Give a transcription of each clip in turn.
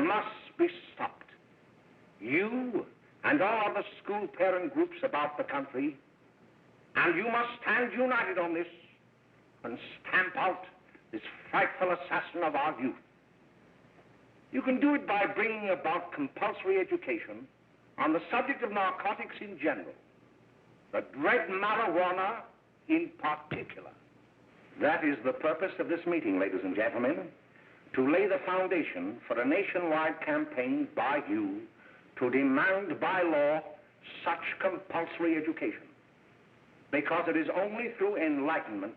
Must be stopped. You and all other school parent groups about the country, and you must stand united on this and stamp out this frightful assassin of our youth. You can do it by bringing about compulsory education on the subject of narcotics in general, the dread marijuana in particular. That is the purpose of this meeting, ladies and gentlemen, to lay the foundation for a nationwide campaign by you to demand by law such compulsory education. Because it is only through enlightenment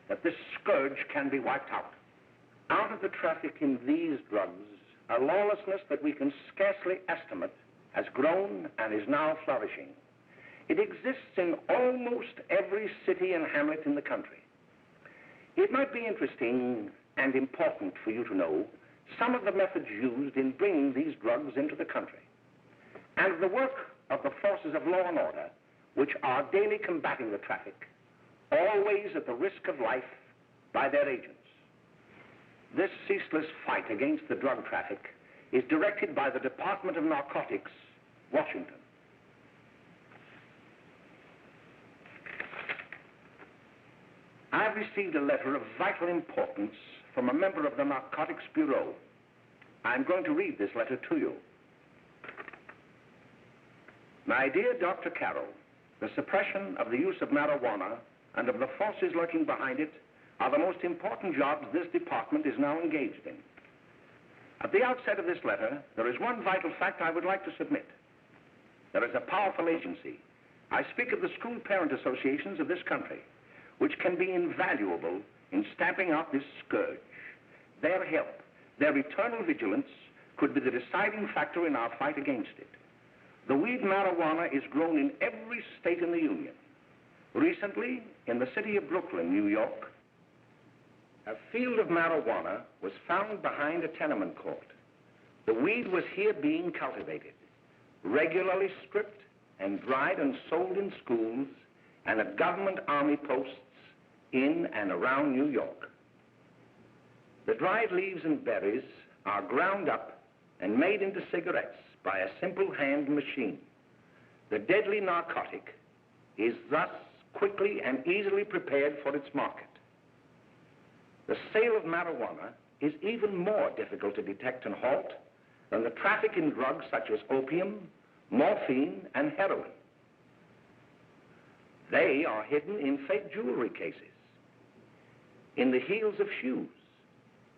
that this scourge can be wiped out. Out of the traffic in these drugs, a lawlessness that we can scarcely estimate has grown and is now flourishing. It exists in almost every city and hamlet in the country. It might be interesting and important for you to know some of the methods used in bringing these drugs into the country, and the work of the forces of law and order which are daily combating the traffic, always at the risk of life by their agents. This ceaseless fight against the drug traffic is directed by the Department of Narcotics, Washington. I've received a letter of vital importance from a member of the Narcotics Bureau. I'm going to read this letter to you. My dear Dr. Carroll, the suppression of the use of marijuana and of the forces lurking behind it are the most important jobs this department is now engaged in. At the outset of this letter, there is one vital fact I would like to submit. There is a powerful agency. I speak of the school parent associations of this country, which can be invaluable in stamping out this scourge. Their help, their eternal vigilance, could be the deciding factor in our fight against it. The weed marijuana is grown in every state in the Union. Recently, in the city of Brooklyn, New York, a field of marijuana was found behind a tenement court. The weed was here being cultivated, regularly stripped and dried and sold in schools and at government army posts in and around New York. The dried leaves and berries are ground up and made into cigarettes by a simple hand machine. The deadly narcotic is thus quickly and easily prepared for its market. The sale of marijuana is even more difficult to detect and halt than the traffic in drugs such as opium, morphine, and heroin. They are hidden in fake jewelry cases, in the heels of shoes,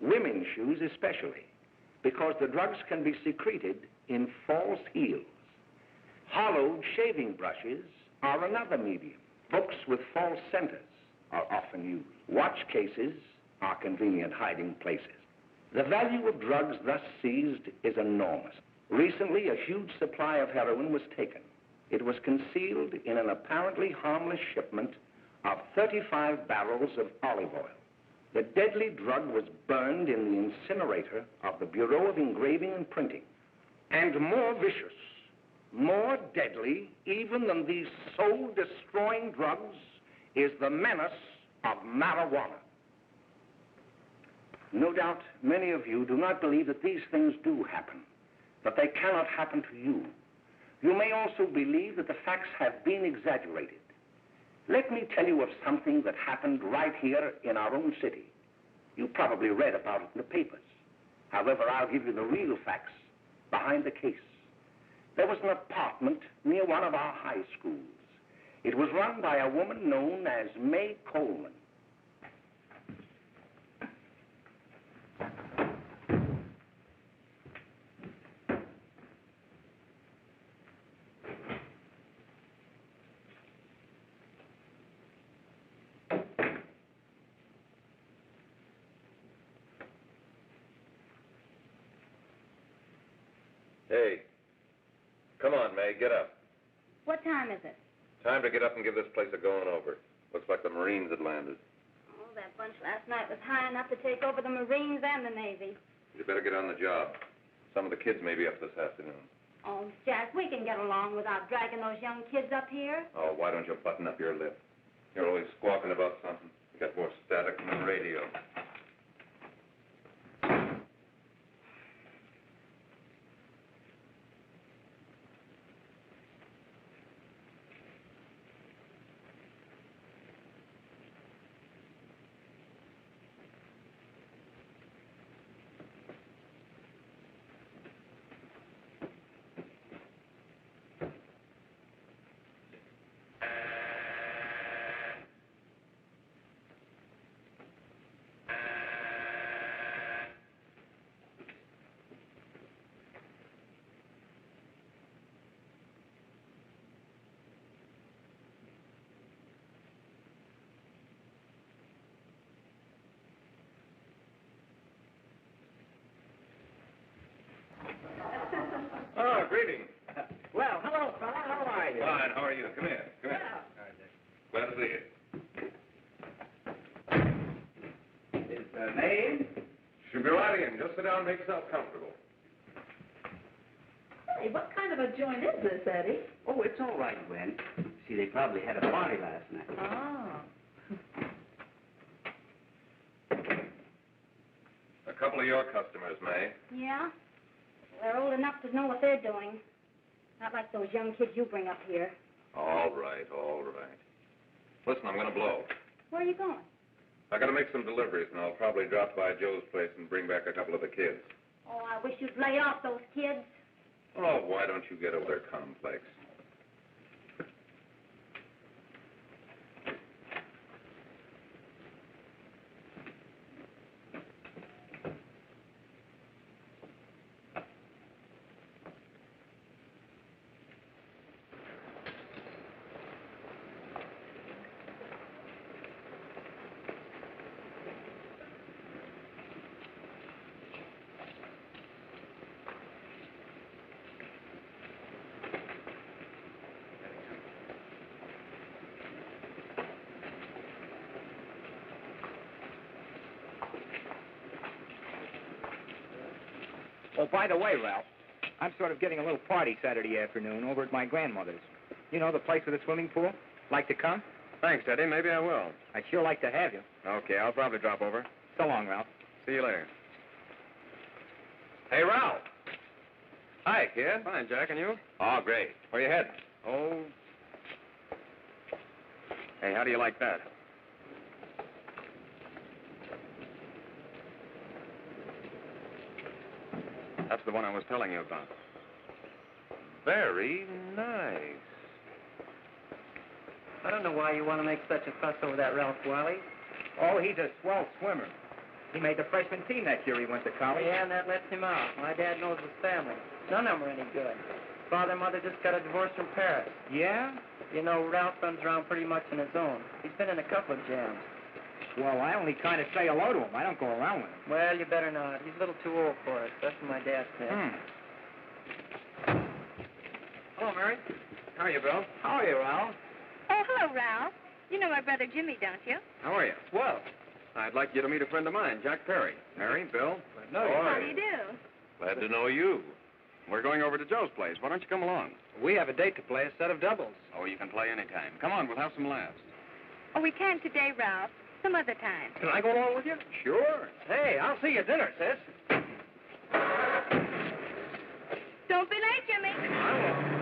women's shoes especially, because the drugs can be secreted in false heels. Hollowed shaving brushes are another medium. Books with false centers are often used. Watch cases are convenient hiding places. The value of drugs thus seized is enormous. Recently, a huge supply of heroin was taken. It was concealed in an apparently harmless shipment of 35 barrels of olive oil. The deadly drug was burned in the incinerator of the Bureau of Engraving and Printing. And more vicious, more deadly even than these soul-destroying drugs is the menace of marijuana. No doubt many of you do not believe that these things do happen, that they cannot happen to you. You may also believe that the facts have been exaggerated. Let me tell you of something that happened right here in our own city. You probably read about it in the papers. However, I'll give you the real facts behind the case. There was an apartment near one of our high schools. It was run by a woman known as May Coleman. Hey, come on, May, get up. What time is it? Time to get up and give this place a going over. Looks like the Marines had landed. Oh, that bunch last night was high enough to take over the Marines and the Navy. You better get on the job. Some of the kids may be up this afternoon. Oh, Jack, we can get along without dragging those young kids up here. Oh, why don't you button up your lip? You're always squawking about something. You got more static than the radio. Oh, greetings. Well, hello, fella. How are you? Fine, how are you? Come here. Come here. Glad to see you. Is the name? Should be right in. Just sit down and make yourself comfortable. Hey, what kind of a joint is this, Eddie? Oh, it's all right, Gwen. See, they probably had a party last night. Oh. A couple of your customers, May. Yeah? They're old enough to know what they're doing. Not like those young kids you bring up here. All right, all right. Listen, I'm going to blow. Where are you going? I got to make some deliveries, and I'll probably drop by Joe's place and bring back a couple of the kids. Oh, I wish you'd lay off those kids. Oh, why don't you get over their complex? Oh, by the way, Ralph, I'm sort of getting a little party Saturday afternoon over at my grandmother's. You know, the place with the swimming pool? Like to come? Thanks, Eddie. Maybe I will. I'd sure like to have you. Okay, I'll probably drop over. So long, Ralph. See you later. Hey, Ralph. Hi, kid. Fine, Jack, and you? Oh, great. Where you heading? Oh. Hey, how do you like that? That's the one I was telling you about. Very nice. I don't know why you want to make such a fuss over that Ralph Wiley. Oh, he's a swell swimmer. He made the freshman team that year he went to college. Yeah, and that lets him out. My dad knows his family. None of them are any good. Father and mother just got a divorce from Paris. Yeah? You know, Ralph runs around pretty much on his own. He's been in a couple of jams. Well, I only kind of say hello to him. I don't go around with him. Well, you better not. He's a little too old for it. That's what my dad said. Hello, Mary. How are you, Bill? How are you, Ralph? Oh, hello, Ralph. You know my brother Jimmy, don't you? How are you? Well, I'd like you to meet a friend of mine, Jack Perry. Mary, Bill. no, How do you do? Glad to know you. We're going over to Joe's place. Why don't you come along? we have a date to play a set of doubles. Oh, you can play anytime. Come on, we'll have some laughs. Oh, we can today, Ralph. Some other time. Can I go along with you? Sure. Hey, I'll see you at dinner, sis. Don't be late, Jimmy. I won't.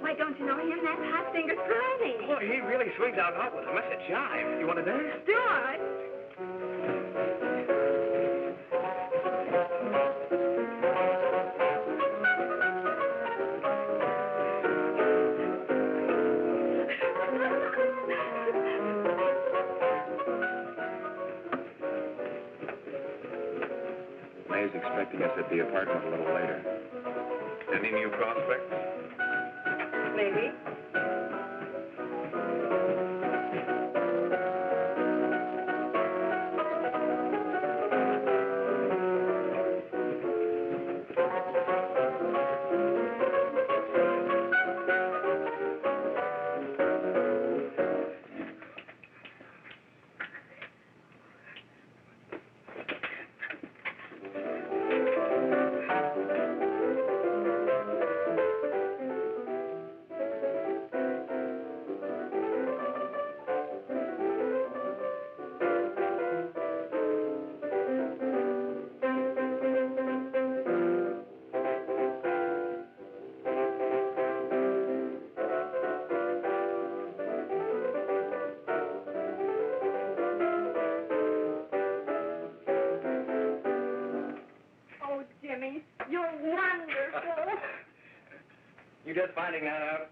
Why, don't you know him? That's Hot Finger Friday. Boy, he really swings out hot with a mess of jive. You want to dance? Do it. May's expecting us at the apartment a little later. Any new prospects? Maybe. Oh, Jimmy, you're wonderful. You just finding that out?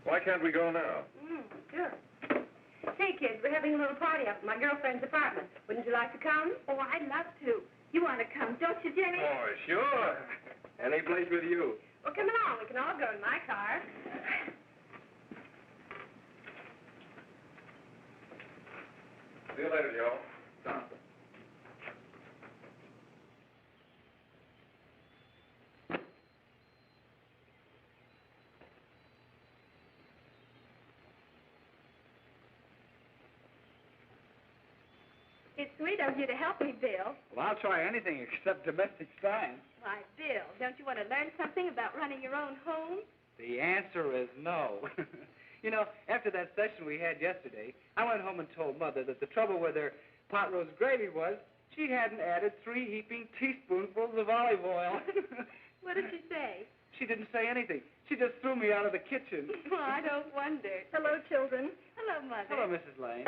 Why can't we go now? Sure. Hey, kids, we're having a little party up at my girlfriend's apartment. Wouldn't you like to come? Oh, I'd love to. You want to come, don't you, Jimmy? Oh, sure. Any place with you. Well, come along. We can all go in my car. See you later, Joe. It's sweet of you to help me, Bill. Well, I'll try anything except domestic science. Why, Bill, don't you want to learn something about running your own home? The answer is no. You know, after that session we had yesterday, I went home and told Mother that the trouble with her pot roast gravy was she hadn't added 3 heaping teaspoonfuls of olive oil. What did she say? She didn't say anything. She just threw me out of the kitchen. Well, I don't wonder. Hello, children. Hello, Mother. Hello, Mrs. Lane.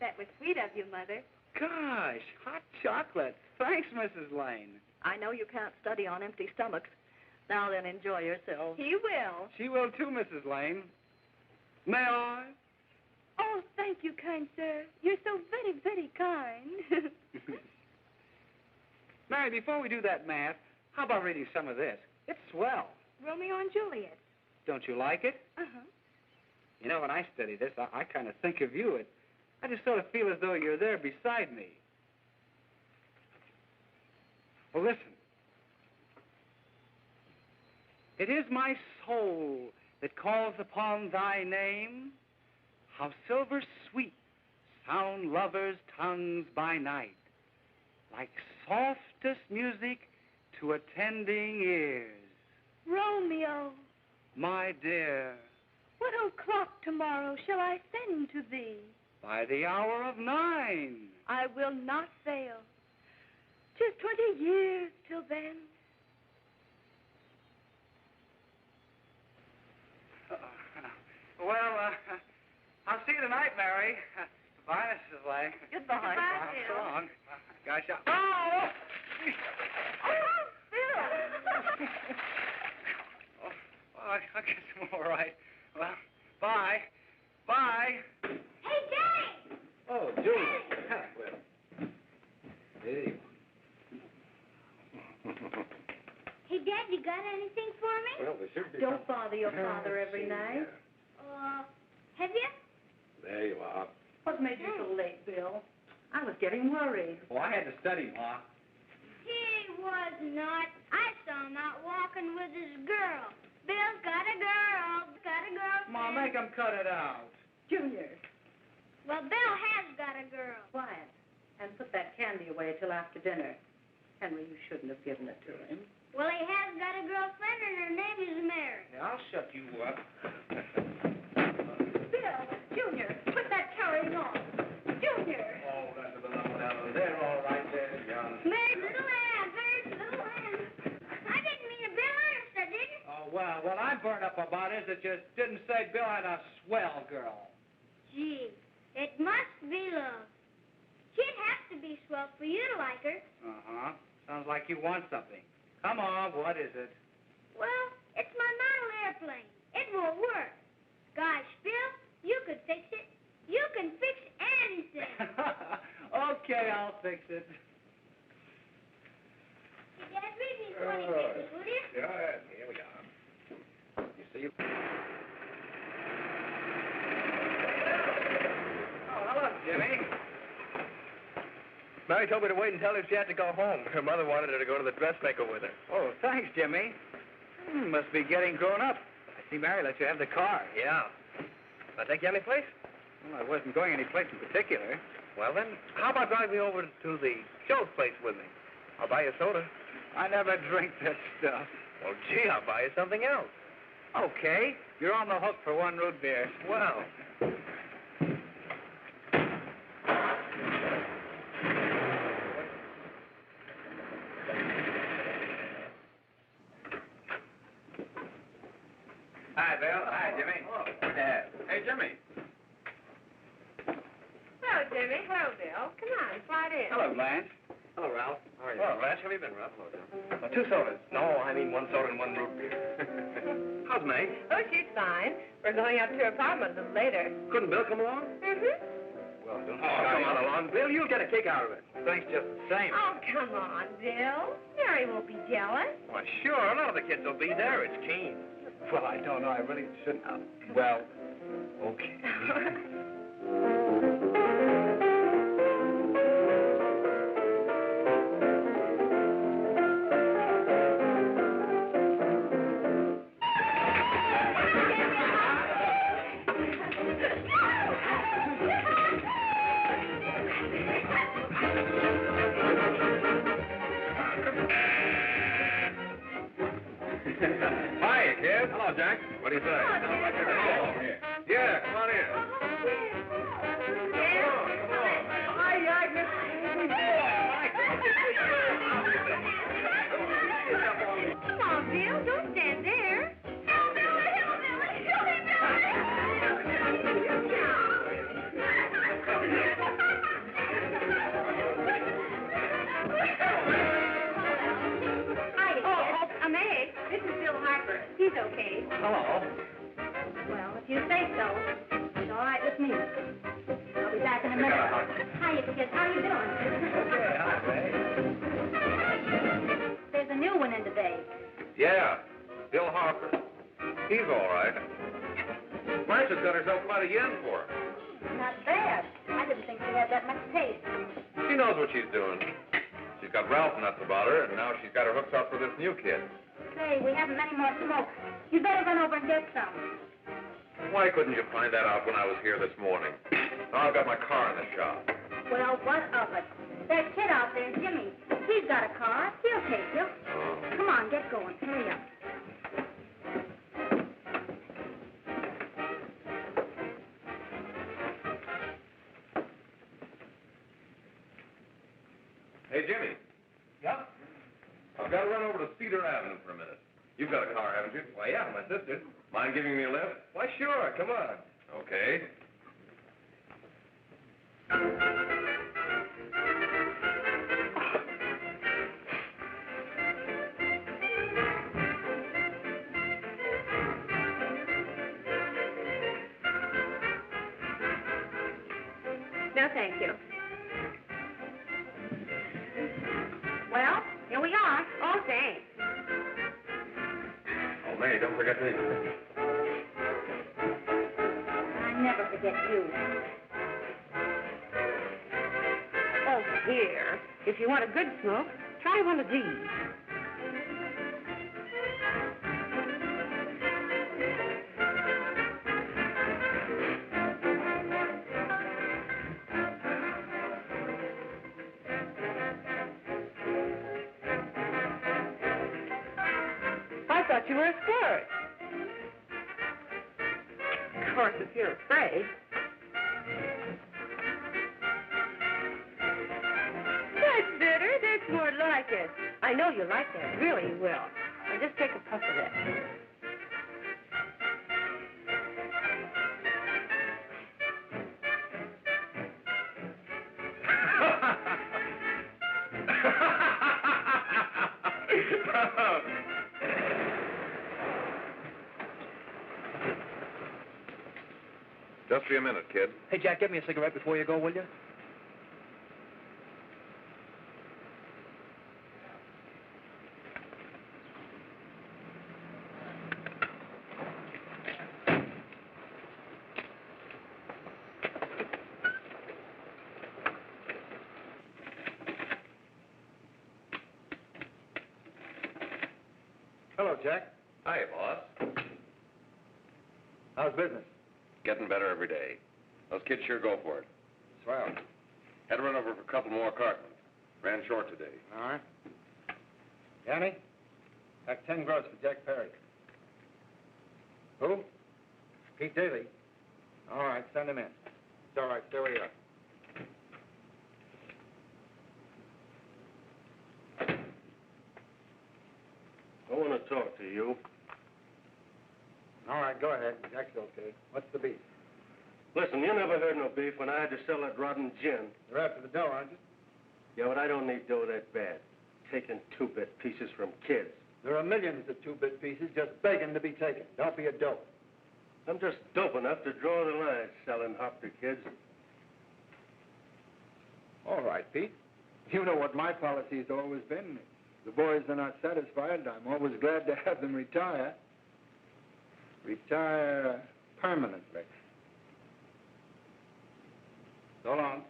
That was sweet of you, Mother. Gosh, hot chocolate. Thanks, Mrs. Lane. I know you can't study on empty stomachs. Now then, enjoy yourselves. He will. She will too, Mrs. Lane. May I? Oh, thank you, kind sir. You're so very, very kind. Mary, before we do that math, how about reading some of this? It's swell. Romeo and Juliet. Don't you like it? Uh-huh. You know, when I study this, I kind of think of you. I just sort of feel as though you're there beside me. Well, listen. It is my soul that calls upon thy name. How silver sweet sound lovers' tongues by night, like softest music to attending ears. Romeo, My dear, what o'clock tomorrow shall I send to thee? by the hour of 9. I will not fail. 'Tis 20 years till then. Well, I'll see you tonight, Mary. Goodbye, Mrs. Lang. Goodbye. Goodbye, So Bill. long. Gosh, oh! Oh, Bill! Oh, I guess I'm all right. Well, bye. Bye. Hey, Daddy! Oh, Julie. Well, hey. Hey, Dad, you got anything for me? Well, there should be. Don't bother your father every night. Have you? There you are. What made you so late, Bill? I was getting worried. Oh, I had to study, Ma. He was not. I saw him out walking with his girl. Bill's got a girl. Got a girlfriend. Ma, make him cut it out. Junior, Well, Bill has got a girl. quiet. And put that candy away till after dinner. Henry, you shouldn't have given it to him. Well, he has got a girlfriend, and her name is Mary. Yeah, I'll shut you up. Bill, Junior, put that carrying on. Junior! Oh, that's a little down there, all right there, young. Mary's little hand, Mary's little hand. I didn't mean to Bill Ernest, I didn't. Oh, well, what I'm burned up about is that you didn't say Bill had a swell girl. Gee, it must be love. She'd have to be swell for you to like her. Uh-huh. Sounds like you want something. Come on, what is it? Well, it's my model airplane. It won't work. Gosh, Bill, you could fix it. You can fix anything. Okay, I'll fix it. Hey, Dad, read me 20 pages, will you? Yeah, here we are. You see? Oh, hello, Jimmy. Mary told me to wait and tell her she had to go home. Her mother wanted her to go to the dressmaker with her. Oh, thanks, Jimmy. Must be getting grown up. I see Mary let you have the car. Yeah. Can I take you any place? Well, I wasn't going any place in particular. Well, then, how about driving me over to the show's place with me? I'll buy you a soda. I never drink that stuff. Well, gee, I'll buy you something else. Okay, you're on the hook for one root beer. Well. Hi, Bill. Hi, Jimmy. Hey, Jimmy. Hello, Jimmy. Hello, Bill. Come on, slide in. Hello, Blanche. Hello, Ralph. How are you? Well, Blanche, how have you been, Ralph? Hello, John. 2 sodas. No, I mean 1 soda and 1 root beer. How's May? Oh, she's fine. We're going up to her apartment a little later. Couldn't Bill come along? Mm-hmm. Well, don't come on along, Bill. You'll get a kick out of it. Thanks just the same. Oh, come on, Bill. Mary won't be jealous. Why, sure. None of the kids will be there. It's keen. Well, I don't know. I really shouldn't. Well, okay. Hiya, kid. Hello, Jack. What do you say? Yeah, come on in. Come on, Bill. Don't stand there. I'm Meg. This is Bill Harper. He's okay. Hello. Well, if you say so. those. It's all right with me. I'll be back in a minute. Hiya, kids. How you doing? Okay, hi, Ray. There's a new one in today. Yeah, Bill Harper. He's all right. Marcia's got herself quite a yen for him. Not bad. I didn't think she had that much taste. She knows what she's doing. She's got Ralph nuts about her, and now she's got her hooks up for this new kid. Say, we haven't any more smoke. You better run over and get some. Why couldn't you find that out when I was here this morning? Now I've got my car in the shop. Well, what of it? That kid out there, Jimmy, he's got a car. He'll take you. Come on, get going. Hurry up. Hey, Jimmy. Yeah? I've got to run over to Cedar Avenue for a minute. You've got a car, haven't you? Why, yeah, my sister. Mind giving me a lift? Why, sure, come on. Okay. No, thank you. Well, here we are. Oh, thanks. Oh, May, don't forget me. I never forget you. Oh, here. If you want a good smoke, try one of these. I thought you were a squirt. Of course, if you're afraid. That's better. That's more like it. I know you like that. Really, you will. Now just take a puff of that. Just be a minute, kid. Hey, Jack, give me a cigarette before you go, will you? Hello, Jack. Hi, boss. How's business? Getting better every day. Those kids sure go for it. Swell. Had to run over for a couple more cartons. Ran short today. All right. Danny, that's 10 gross for Jack Perry. Who? Pete Daly. All right, send him in. It's all right, stay where you are. I want to talk to you. All right, go ahead. Jack's okay. What's the beef? Listen, you never heard no beef when I had to sell that rotten gin. You're after the dough, aren't you? Yeah, but I don't need dough that bad. Taking two-bit pieces from kids. There are millions of two-bit pieces just begging to be taken. Don't be a dope. I'm just dope enough to draw the line selling hop to kids. All right, Pete. You know what my policy's always been. If the boys are not satisfied, I'm always glad to have them retire. Retire permanently. So long.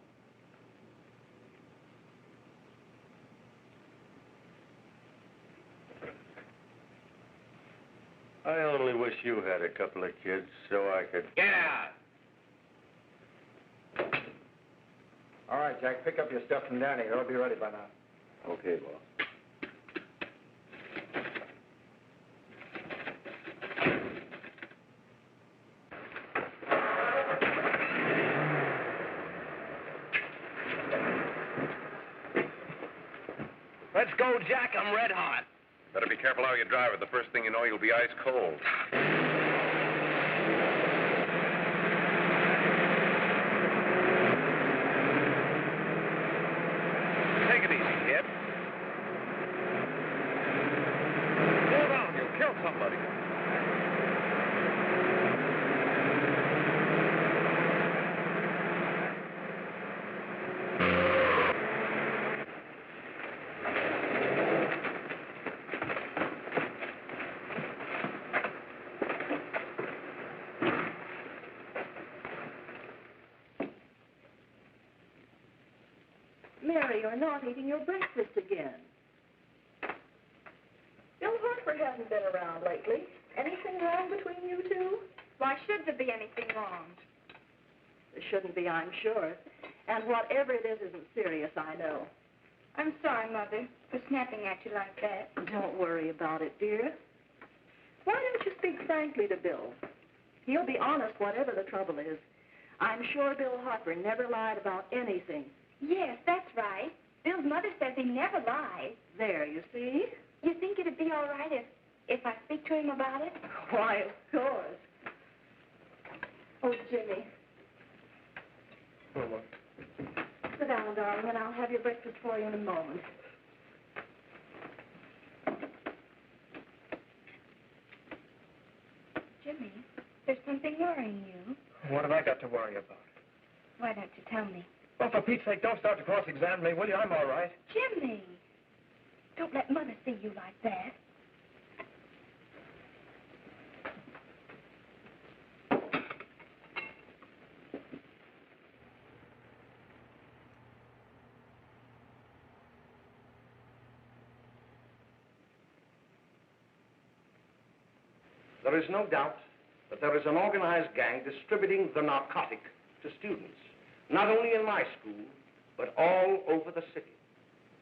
I only wish you had a couple of kids so I could... Get out! All right, Jack, pick up your stuff from Danny. They'll be ready by now. Okay, boss. Let's go, Jack. I'm red hot. Better be careful how you drive it. The first thing you know, you'll be ice cold. Take it easy, kid. Slow down. You'll kill somebody. Mary, you're not eating your breakfast again. Bill Harper hasn't been around lately. Anything wrong between you two? Why should there be anything wrong? There shouldn't be, I'm sure. And whatever it is isn't serious, I know. I'm sorry, Mother, for snapping at you like that. Don't worry about it, dear. Why don't you speak frankly to Bill? He'll be honest whatever the trouble is. I'm sure Bill Harper never lied about anything. Yes, that's right. Bill's mother says he never lies. There, you see? You think it'd be all right if I speak to him about it? Why, of course. Oh, Jimmy. Mama. Sit down, darling, and I'll have your breakfast for you in a moment. Jimmy, there's something worrying you. What have I got to worry about? Why don't you tell me? Well, for Pete's sake, don't start to cross-examine me, will you? I'm all right. Jimmy! Don't let Mother see you like that. There is no doubt that there is an organized gang distributing the narcotic to students, not only in my school, but all over the city.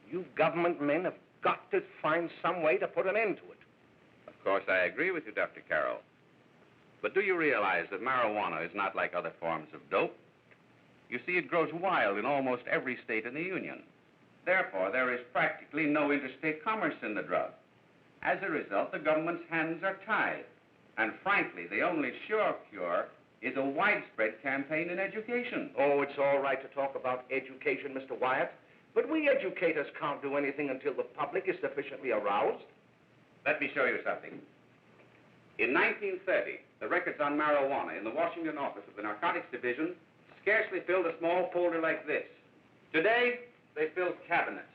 You government men have got to find some way to put an end to it. Of course, I agree with you, Dr. Carroll. But do you realize that marijuana is not like other forms of dope? You see, it grows wild in almost every state in the Union. Therefore, there is practically no interstate commerce in the drug. As a result, the government's hands are tied. And frankly, the only sure cure is a widespread campaign in education. Oh, it's all right to talk about education, Mr. Wyatt, but we educators can't do anything until the public is sufficiently aroused. Let me show you something. In 1930, the records on marijuana in the Washington office of the Narcotics Division scarcely filled a small folder like this. Today, they fill cabinets.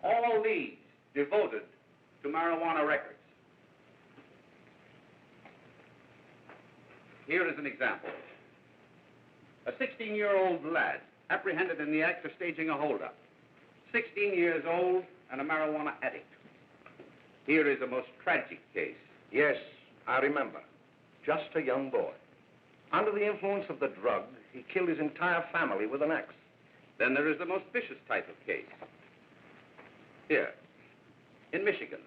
All these devoted to marijuana records. Here is an example. A 16-year-old lad apprehended in the act of staging a holdup. 16 years old and a marijuana addict. Here is a most tragic case. Yes, I remember. Just a young boy. Under the influence of the drug, he killed his entire family with an axe. Then there is the most vicious type of case. Here, in Michigan,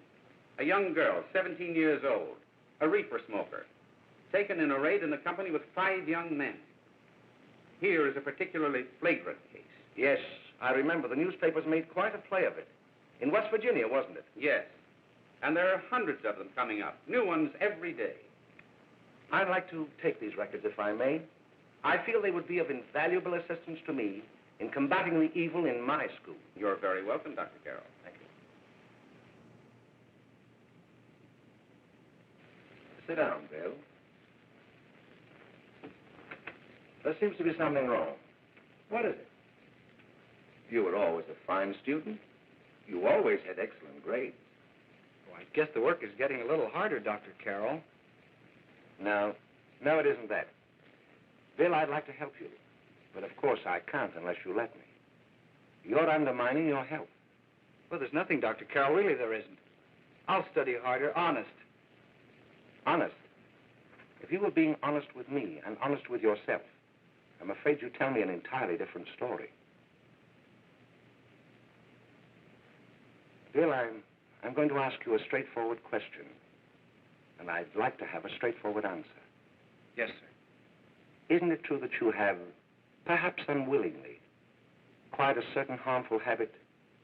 a young girl, 17 years old, a reefer smoker, taken in a raid in the company with 5 young men. Here is a particularly flagrant case. Yes, I remember. The newspapers made quite a play of it. In West Virginia, wasn't it? Yes. And there are hundreds of them coming up, new ones every day. I'd like to take these records, if I may. I feel they would be of invaluable assistance to me in combating the evil in my school. You're very welcome, Dr. Carroll. Thank you. Sit down, Bill. There seems to be something wrong. What is it? You were always a fine student. You always had excellent grades. Well, I guess the work is getting a little harder, Dr. Carroll. No, it isn't that. Bill, I'd like to help you. But of course I can't unless you let me. You're undermining your health. Well, there's nothing, Dr. Carroll. Really, there isn't. I'll study harder, honest. Honest? If you were being honest with me and honest with yourself, I'm afraid you'd tell me an entirely different story. Bill, I'm going to ask you a straightforward question. And I'd like to have a straightforward answer. Yes, sir. Isn't it true that you have, perhaps unwillingly, acquired a certain harmful habit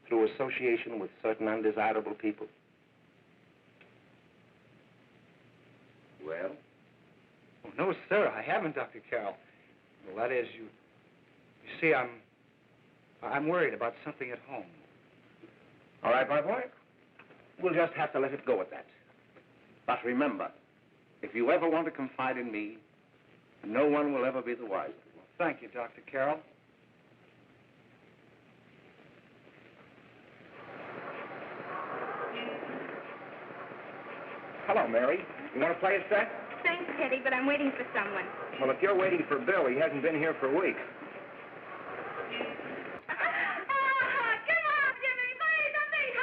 through association with certain undesirable people? Well? Oh, no, sir, I haven't, Dr. Carroll. Well, that is, you see, I'm worried about something at home. All right, my boy. We'll just have to let it go at that. But remember, if you ever want to confide in me, no one will ever be the wiser. Well, thank you, Dr. Carroll. Hello, Mary. You want to play a set? Thanks, Teddy, but I'm waiting for someone. Well, if you're waiting for Bill, he hasn't been here for weeks. Come on, Jimmy, please, a big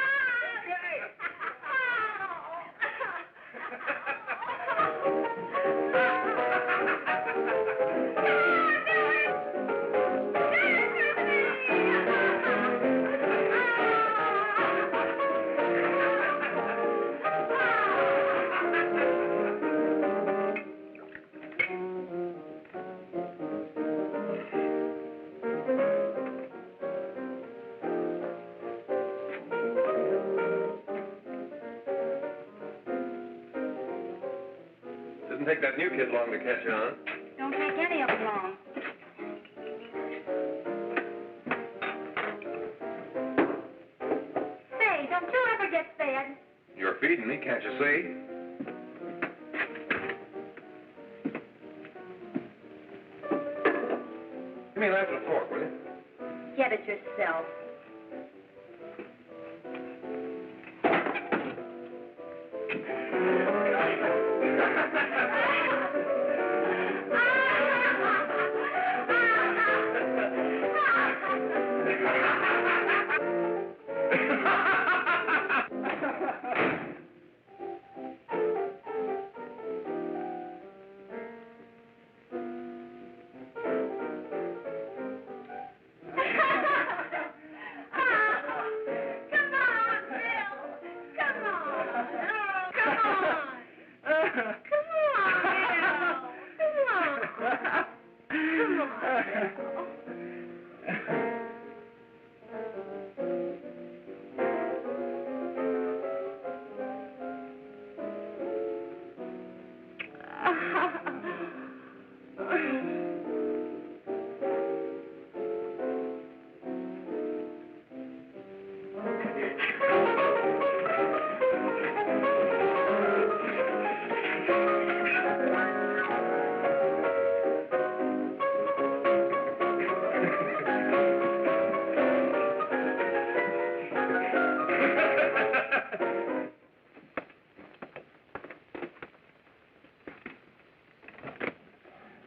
Didn't take that new kid long to catch on. Don't take any of them long. Say, don't you ever get fed? You're feeding me, can't you see? Give me a knife and a fork, will you? Get it yourself.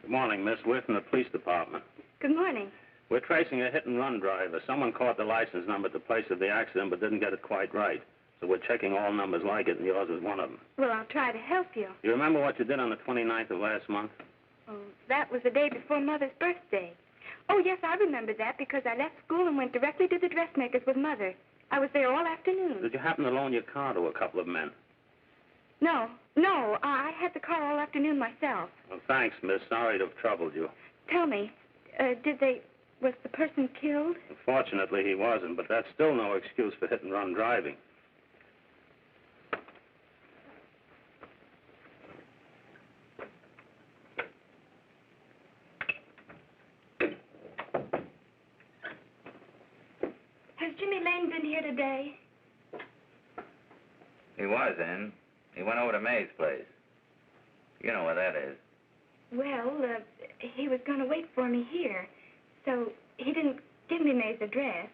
Good morning, Miss. We're from the police department. Good morning. We're tracing a hit-and-run driver. Someone caught the license number at the place of the accident but didn't get it quite right. So we're checking all numbers like it, and yours is one of them. Well, I'll try to help you. You remember what you did on the 29th of last month? Oh, that was the day before Mother's birthday. Oh, yes, I remember that because I left school and went directly to the dressmaker's with Mother. I was there all afternoon. Did you happen to loan your car to a couple of men? No, I had the car all afternoon myself. Well, thanks, miss. Sorry to have troubled you. Tell me, was the person killed? Fortunately, he wasn't, but that's still no excuse for hit-and-run driving. Has Jimmy Lane been here today? He was in. He went over to May's place. You know where that is. Well, he was going to wait for me here, so he didn't give me May's address.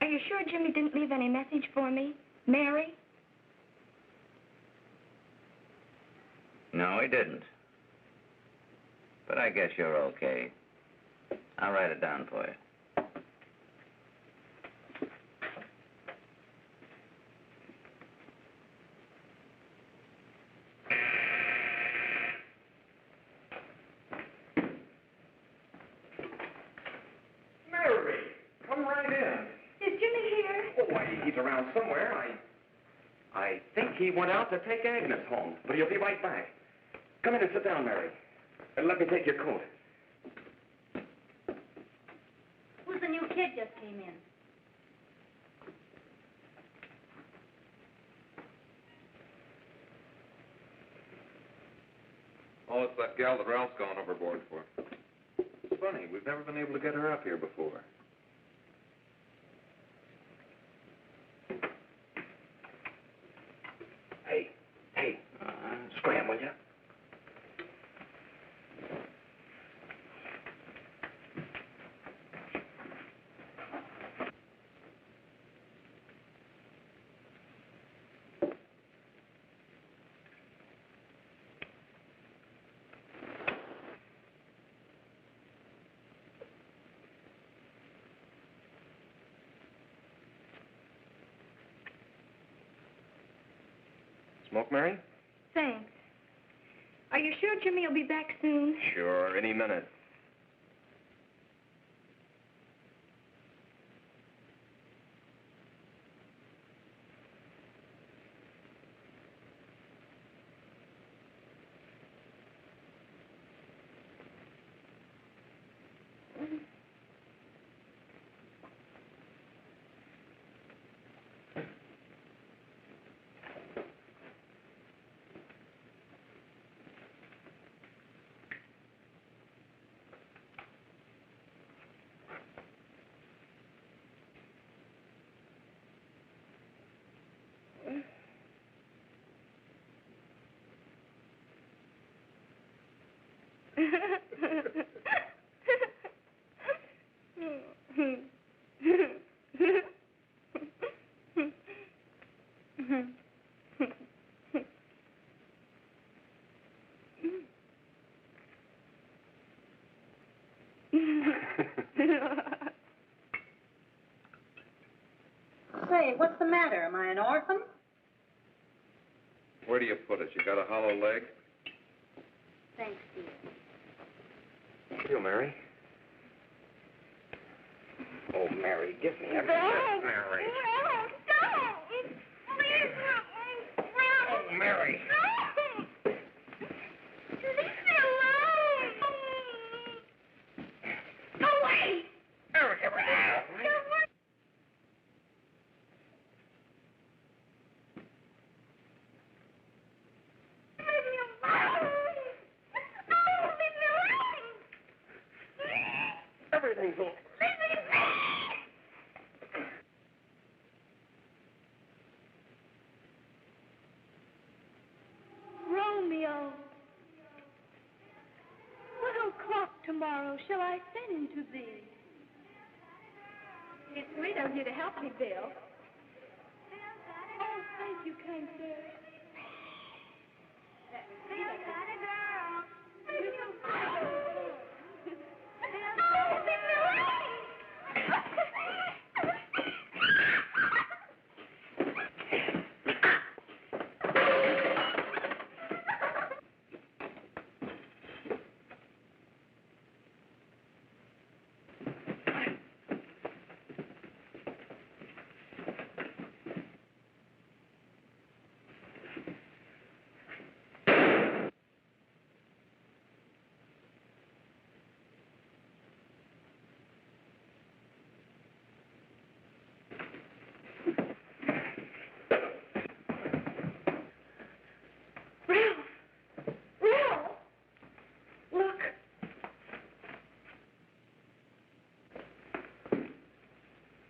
Are you sure Jimmy didn't leave any message for me? Mary? No, he didn't. But I guess you're okay. I'll write it down for you. Mary, come right in. Is Jimmy here? Oh, why, he's around somewhere. I think he went out to take Agnes home, but he'll be right back. Come in and sit down, Mary. And let me take your coat. Who's the new kid just came in? Oh, it's that gal that Ralph's gone overboard for. It's funny, we've never been able to get her up here before. Hey, scram, will you? smoke, Mary? Thanks. Are you sure Jimmy will be back soon? Sure, any minute. Say, what's the matter? Am I an orphan? Where do you put it? You got a hollow leg? Thanks, dear. You, Mary. Oh, Mary, give me everything. Mary. No, don't! Please, no! Oh, Mary. No! Leave me alone! Go away! Mary, give me that. Go away! Leave me alone! No, leave me alone! Everything's over. Leave me alone! Romeo, what o'clock tomorrow shall I send to thee? It's sweet of you to help me, Bill. Oh, thank you, kind sir.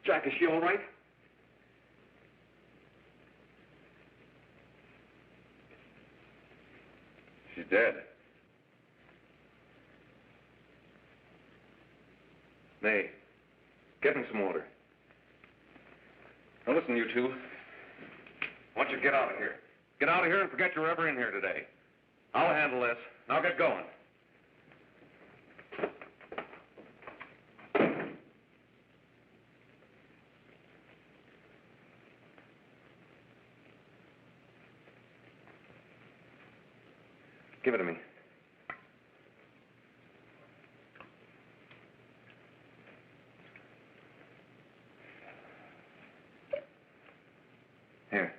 Jack, is she all right? She's dead. May, get me some water. Now listen, you two. I want you to get out of here. Get out of here and forget you're ever in here today. I'll handle this. Now get going. Give it to me. Here.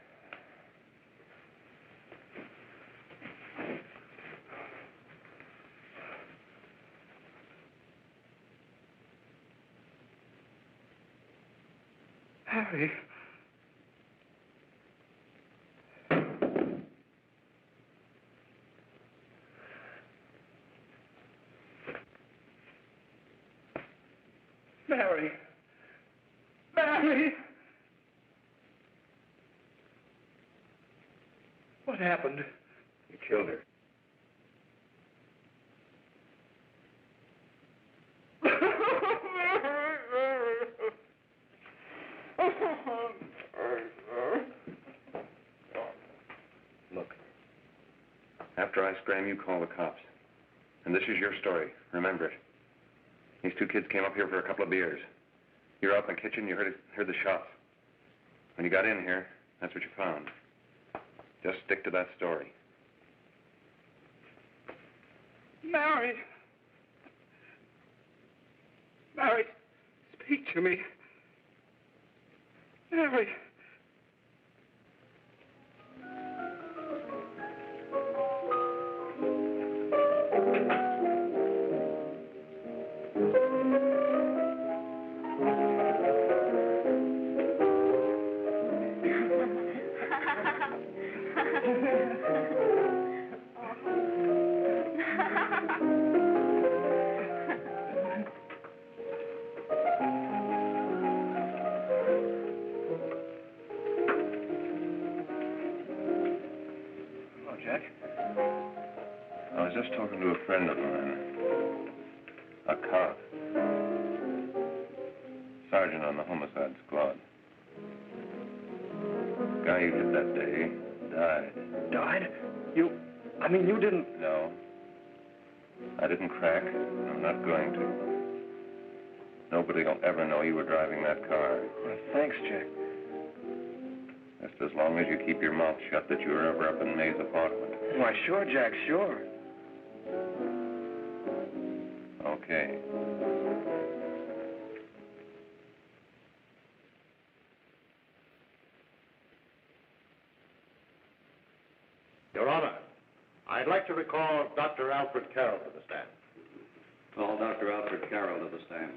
Harry. Mary. Mary! What happened? You killed her. Look, after I scram, you call the cops. And this is your story. Remember it. These two kids came up here for a couple of beers. You were out in the kitchen, you heard the shots. When you got in here, that's what you found. Just stick to that story. Mary. Mary, speak to me. Mary. Hello, Jack. I was just talking to a friend of mine. A cop. Sergeant on the homicide squad. Guy you hit that day died. Died? You didn't... No. I didn't crack. I'm not going to. Nobody will ever know you were driving that car. Well, thanks, Jack. Just as long as you keep your mouth shut that you were ever up in May's apartment. Why, sure, Jack, sure. Okay. Your Honor, I'd like to recall Dr. Alfred Carroll to the stand. Call Dr. Alfred Carroll to the stand.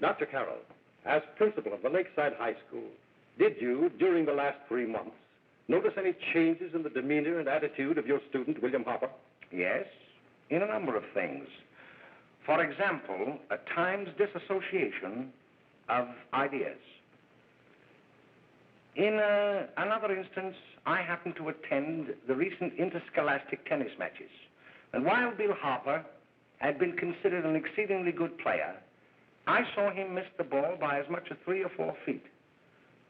Dr. Carroll, as principal of the Lakeside High School, did you, during the last 3 months, notice any changes in the demeanor and attitude of your student, William Hopper? Yes, in a number of things. For example, at times disassociation of ideas. In another instance, I happened to attend the recent interscholastic tennis matches. And while Bill Hopper had been considered an exceedingly good player, I saw him miss the ball by as much as 3 or 4 feet.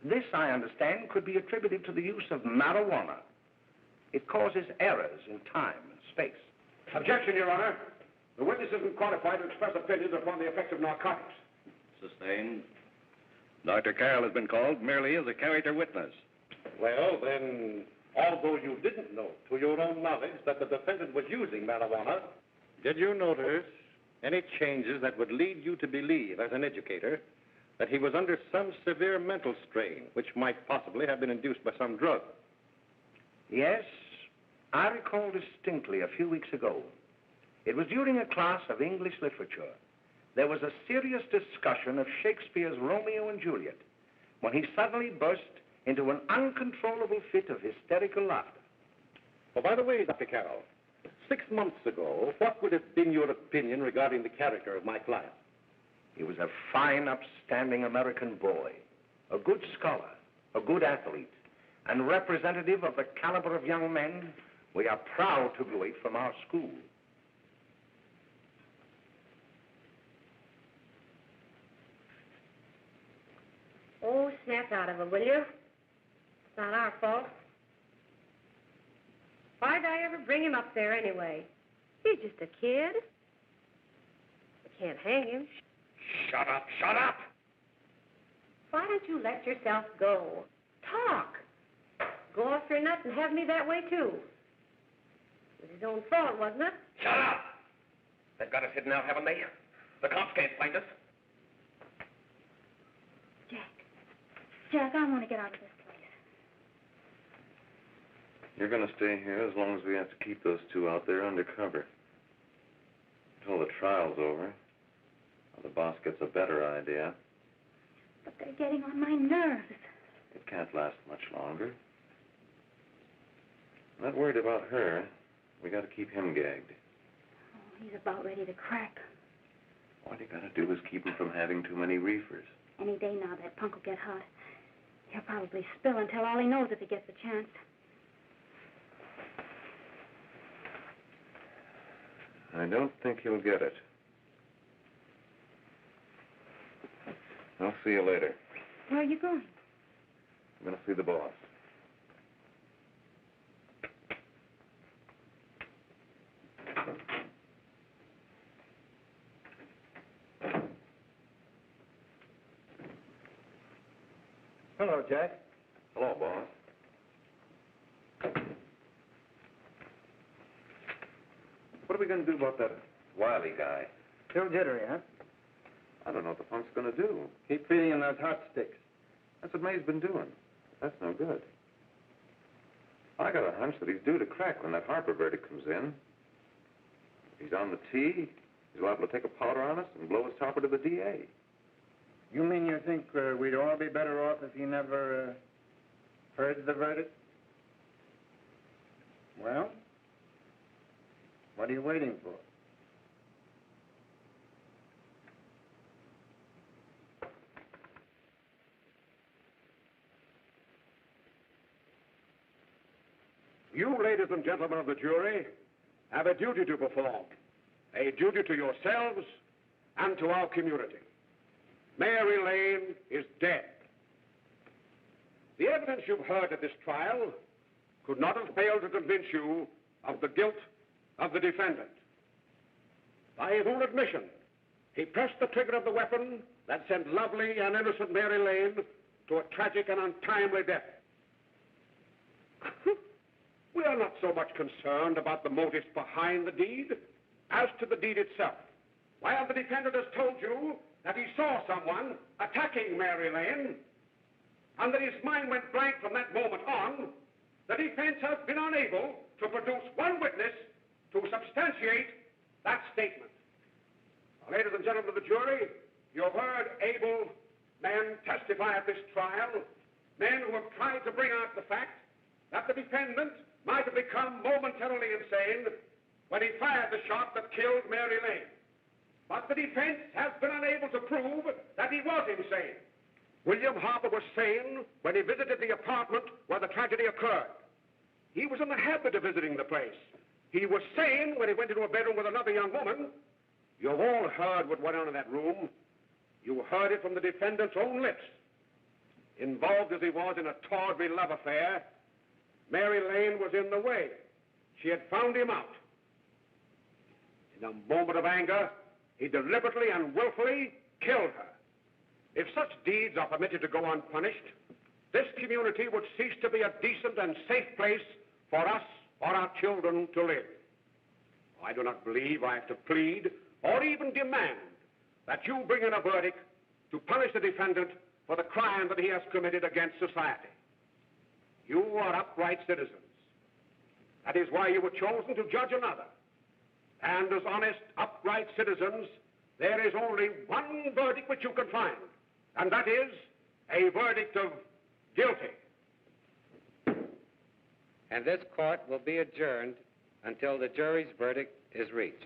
This, I understand, could be attributed to the use of marijuana. It causes errors in time and space. Objection, Your Honor. The witness isn't qualified to express opinions upon the effects of narcotics. Sustained. Dr. Carroll has been called merely as a character witness. Well, then, although you didn't know to your own knowledge that the defendant was using marijuana, did you notice any changes that would lead you to believe, as an educator, that he was under some severe mental strain, which might possibly have been induced by some drug? Yes, I recall distinctly a few weeks ago. It was during a class of English literature. There was a serious discussion of Shakespeare's Romeo and Juliet when he suddenly burst into an uncontrollable fit of hysterical laughter. Oh, by the way, Dr. Carroll, 6 months ago, what would have been your opinion regarding the character of my client? He was a fine, upstanding American boy, a good scholar, a good athlete, and representative of the caliber of young men we are proud to graduate from our school. Oh, snap out of it, will you? It's not our fault. Why'd I ever bring him up there anyway? He's just a kid. I can't hang him. Shut up, shut up! Why don't you let yourself go? Talk. Go off your nut and have me that way, too. It was his own fault, wasn't it? Shut up! They've got us hidden out, haven't they? The cops can't find us. Jack, I want to get out of this place. You're going to stay here as long as we have to keep those two out there undercover. Until the trial's over. Or the boss gets a better idea. But they're getting on my nerves. It can't last much longer. I'm not worried about her. We got to keep him gagged. Oh, he's about ready to crack. All you got to do is keep him from having too many reefers. Any day now, that punk will get hot. He'll probably spill and tell all he knows if he gets a chance. I don't think he'll get it. I'll see you later. Where are you going? I'm going to see the boss. Hello, Jack. Hello, boss. What are we going to do about that Wiley guy? Still jittery, huh? I don't know what the punk's going to do. Keep feeding him those hot sticks. That's what May's been doing. That's no good. I got a hunch that he's due to crack when that Harper verdict comes in. He's on the tee. He's liable to take a powder on us and blow his topper to the DA. You mean you think we'd all be better off if he never heard the verdict? Well, what are you waiting for? You, ladies and gentlemen of the jury, have a duty to perform. A duty to yourselves and to our community. Mary Lane is dead. The evidence you've heard at this trial could not have failed to convince you of the guilt of the defendant. By his own admission, he pressed the trigger of the weapon that sent lovely and innocent Mary Lane to a tragic and untimely death. We are not so much concerned about the motives behind the deed as to the deed itself. While the defendant has told you that he saw someone attacking Mary Lane and that his mind went blank from that moment on, the defense has been unable to produce one witness to substantiate that statement. Now, ladies and gentlemen of the jury, you have heard able men testify at this trial, men who have tried to bring out the fact that the defendant might have become momentarily insane when he fired the shot that killed Mary Lane. But the defense has been unable to prove that he was insane. William Harper was sane when he visited the apartment where the tragedy occurred. He was in the habit of visiting the place. He was sane when he went into a bedroom with another young woman. You've all heard what went on in that room. You heard it from the defendant's own lips. Involved as he was in a tawdry love affair, Mary Lane was in the way. She had found him out. In a moment of anger, he deliberately and willfully killed her. If such deeds are permitted to go unpunished, this community would cease to be a decent and safe place for us or our children to live. I do not believe I have to plead or even demand that you bring in a verdict to punish the defendant for the crime that he has committed against society. You are upright citizens. That is why you were chosen to judge another. And as honest, upright citizens, there is only one verdict which you can find, and that is a verdict of guilty. And this court will be adjourned until the jury's verdict is reached.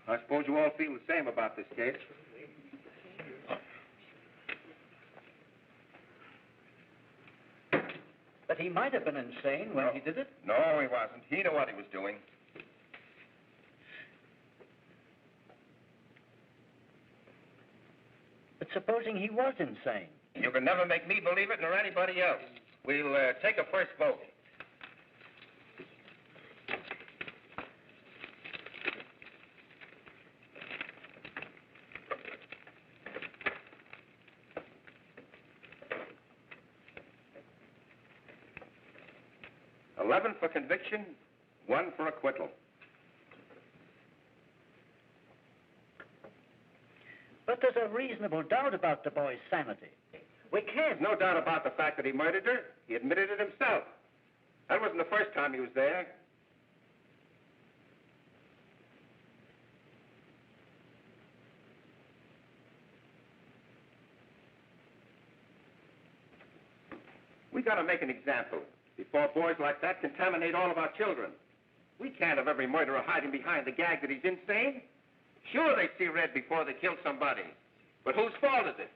I suppose you all feel the same about this case. But he might have been insane when he did it. No, he wasn't. He knew what he was doing. But supposing he was insane? You can never make me believe it nor anybody else. We'll take a first vote. $11 for conviction, 1 for acquittal. But there's a reasonable doubt about the boy's sanity. We can't. No doubt about the fact that he murdered her. He admitted it himself. That wasn't the first time he was there. We got to make an example before boys like that contaminate all of our children. We can't have every murderer hiding behind the gag that he's insane. Sure, they see red before they kill somebody. But whose fault is it?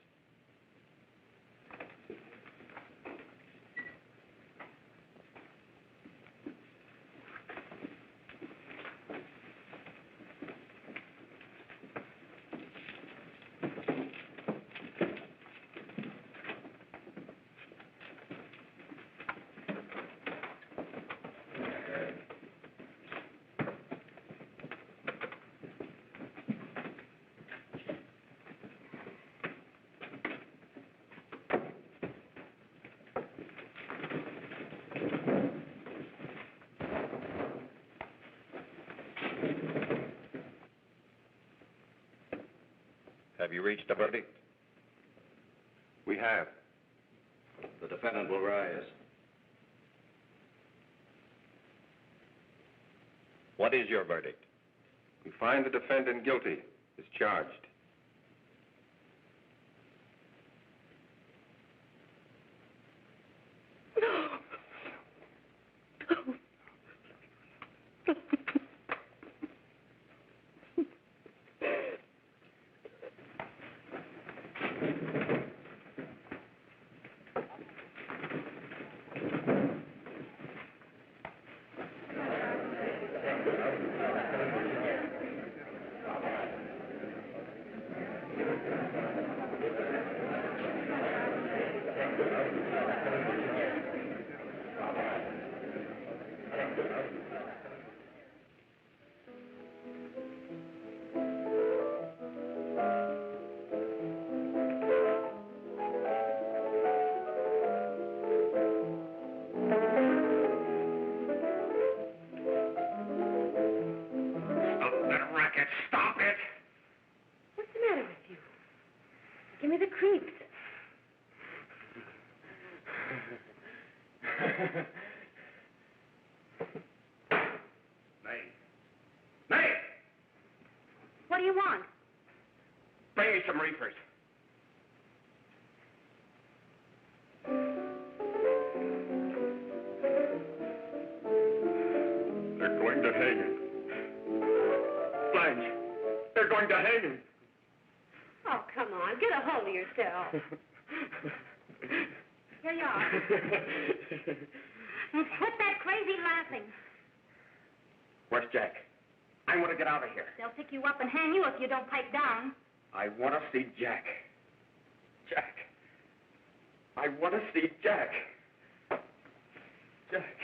Have you reached a verdict? We have. The defendant will rise. What is your verdict? We find the defendant guilty as charged. Stop it! What's the matter with you? Give me the creeps. Nay! What do you want? Bring me some reefers. They're going to hang him. Blanche, they're going to hang him. Oh, come on. Get a hold of yourself. Here you are. Now, quit that crazy laughing. Where's Jack? I want to get out of here. They'll pick you up and hang you if you don't pipe down. I want to see Jack. Jack. I want to see Jack. Jack.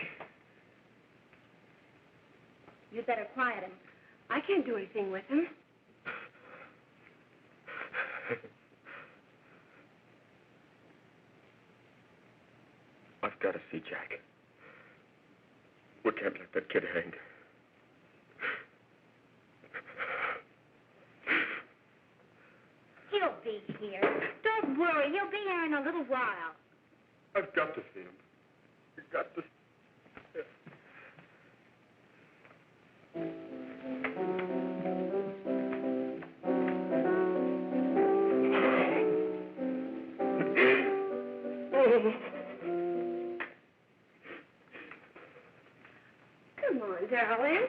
You'd better quiet him. I can't do anything with him. I've got to see Jack. We can't let that kid hang. He'll be here. Don't worry. He'll be here in a little while. I've got to see him. I've got to. Come on, darling.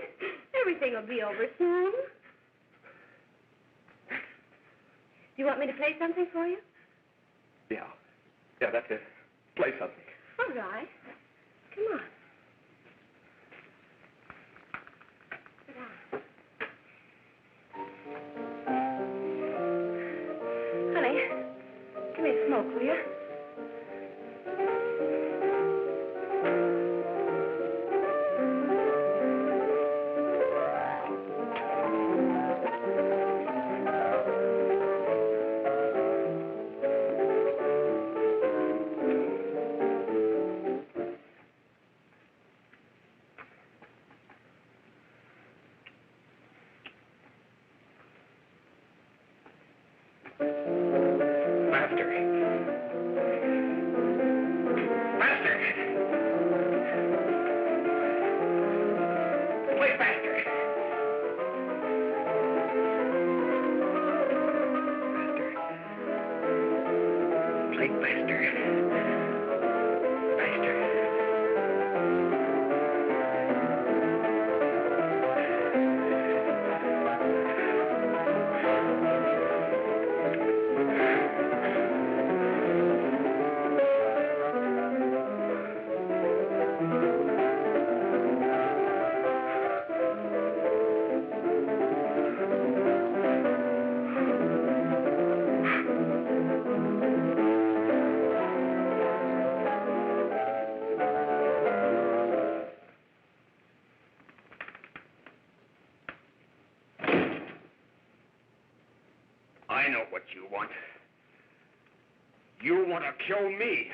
Everything will be over soon. Do you want me to play something for you? Yeah, that's it. Play something. All right. Come on. Sit down. Honey, give me a smoke, will you? I know what you want. You want to kill me.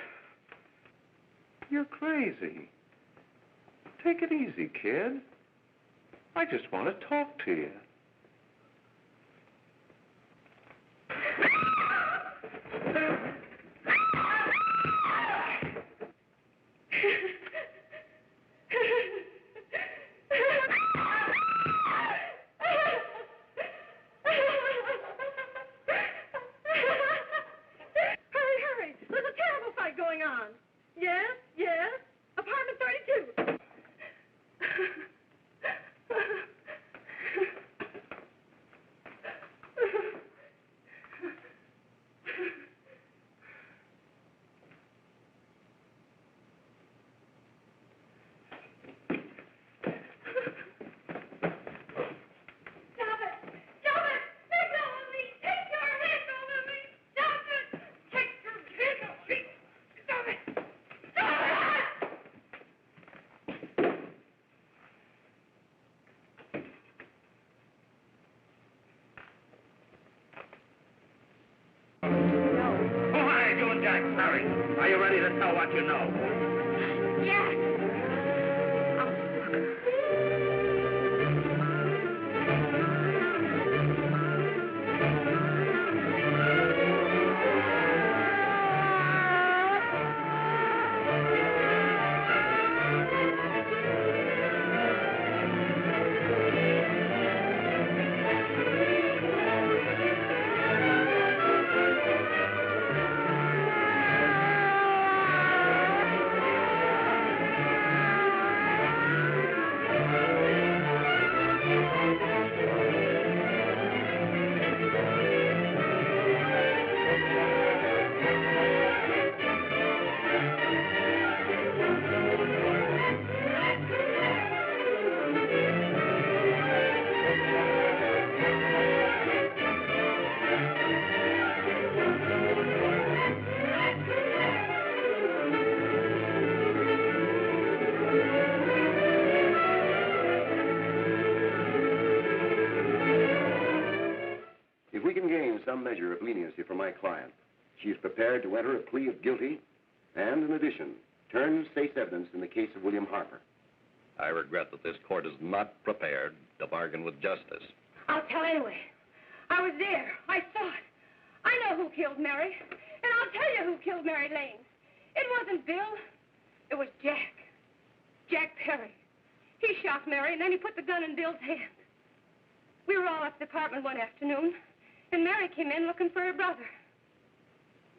You're crazy. Take it easy, kid. I just want to talk to you. Are you ready to tell what you know? Jack! If we can gain some measure of leniency for my client, she is prepared to enter a plea of guilty and, in addition, turn state's evidence in the case of William Harper. I regret that this court is not prepared to bargain with justice. I'll tell anyway. I was there. I saw it. I know who killed Mary. And I'll tell you who killed Mary Lane. It wasn't Bill. It was Jack. Jack Perry. He shot Mary, and then he put the gun in Bill's hand. We were all at the apartment one afternoon, and Mary came in looking for her brother.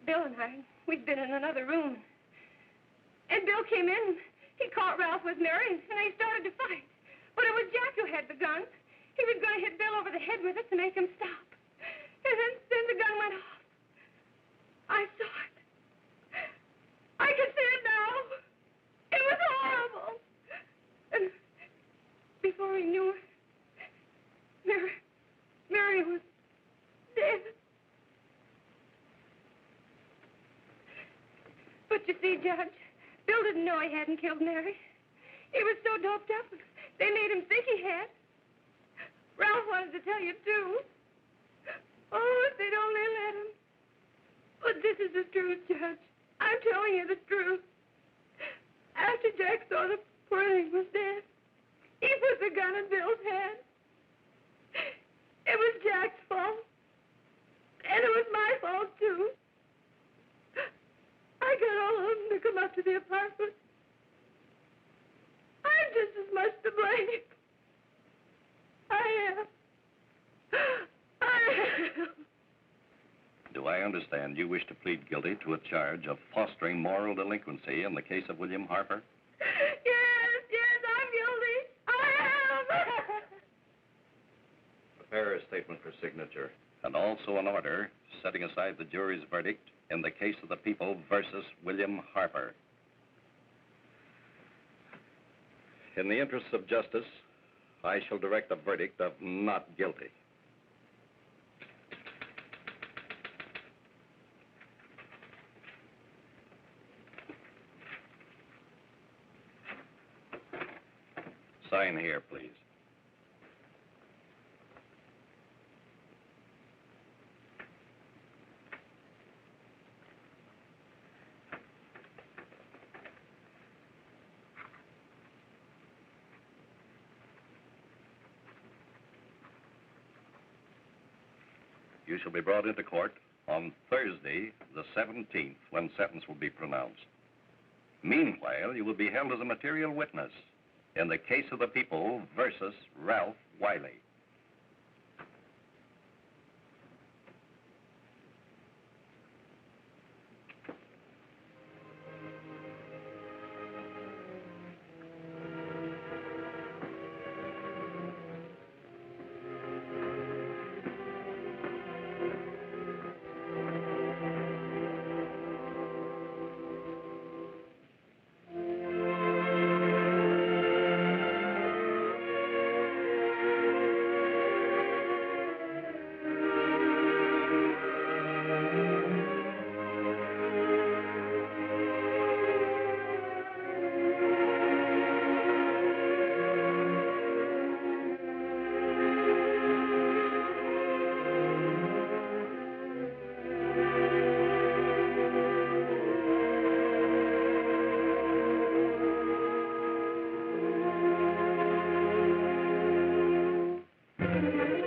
Bill and I, we'd been in another room. And Bill came in. He caught Ralph with Mary, and they started to fight. But it was Jack who had the gun. He was going to hit Bill over the head with it to make him stop. And then the gun went off. I saw it. I can see it now. It was horrible. And before we knew it, Mary was dead. But you see, Judge, Bill didn't know he hadn't killed Mary. He was so doped up, they made him think he had. Ralph wanted to tell you, too. Oh, if they'd only let him. But this is the truth, Judge. I'm telling you the truth. After Jack saw the poor thing was dead, he put the gun in Bill's hand. It was Jack's fault. And it was my fault, too. I got all of them to come up to the apartment. I'm just as much to blame. I am. Do I understand you wish to plead guilty to a charge of fostering moral delinquency in the case of William Harper? Yes, I'm guilty. I am. Prepare a statement for signature, and also an order setting aside the jury's verdict in the case of the people versus William Harper. In the interests of justice, I shall direct a verdict of not guilty. Sign here, please. You shall be brought into court on Thursday, the 17th, when sentence will be pronounced. Meanwhile, you will be held as a material witness in the case of the people versus Ralph Wiley.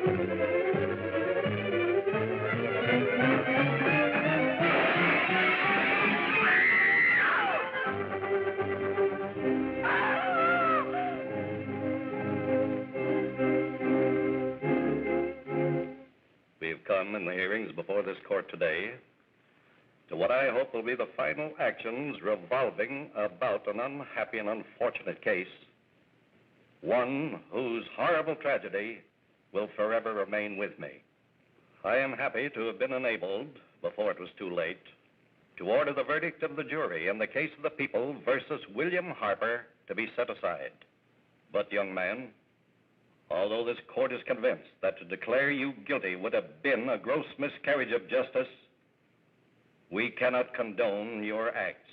We've come in the hearings before this court today to what I hope will be the final actions revolving about an unhappy and unfortunate case, one whose horrible tragedy will forever remain with me. I am happy to have been enabled, before it was too late, to order the verdict of the jury in the case of the people versus William Harper to be set aside. But, young man, although this court is convinced that to declare you guilty would have been a gross miscarriage of justice, we cannot condone your acts.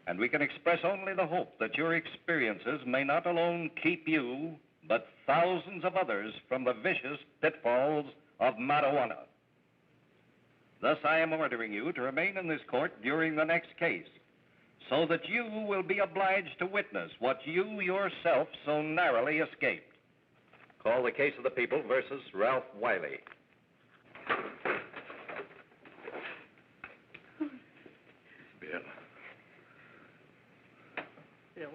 And we can express only the hope that your experiences may not alone keep you, but thousands of others from the vicious pitfalls of marijuana. Thus, I am ordering you to remain in this court during the next case, so that you will be obliged to witness what you yourself so narrowly escaped. Call the case of the people versus Ralph Wiley. Bill. Bill.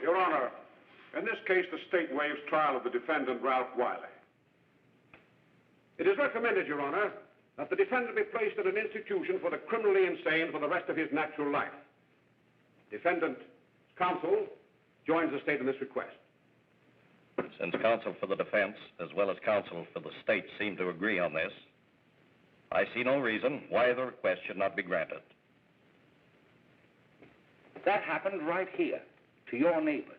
Your Honor, in this case, the state waives trial of the defendant, Ralph Wiley. It is recommended, Your Honor, that the defendant be placed in an institution for the criminally insane for the rest of his natural life. Defendant's counsel joins the state in this request. Since counsel for the defense, as well as counsel for the state, seem to agree on this, I see no reason why the request should not be granted. That happened right here, to your neighbors.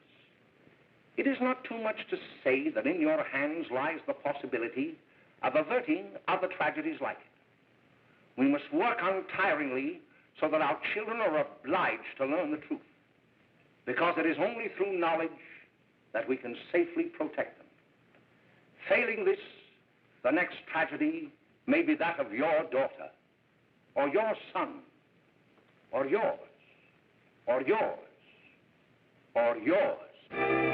It is not too much to say that in your hands lies the possibility of averting other tragedies like it. We must work untiringly so that our children are obliged to learn the truth, because it is only through knowledge that we can safely protect them. Failing this, the next tragedy may be that of your daughter, or your son, or yours, or yours, or yours.